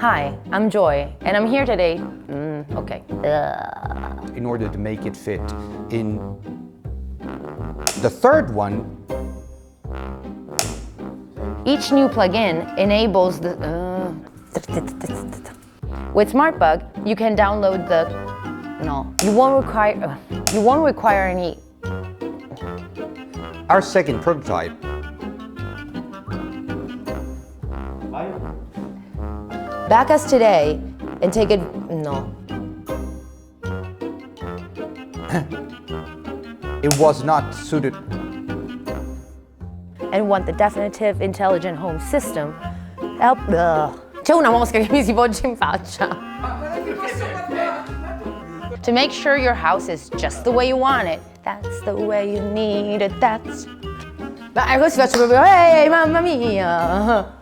Hi, I'm Joy, and I'm here today. Okay. In order to make it fit in the third one. Each new plugin enables the. With SmartBug, you can download the. No, you won't require any. Our second prototype. Back us today and take it. No. It was not suited. And want the definitive intelligent home system. Help. C'è una mosca che mi si poggia in faccia. To make sure your house is just the way you want it. That's the way you need it. That's. Così faccio proprio. Ehi, mamma mia!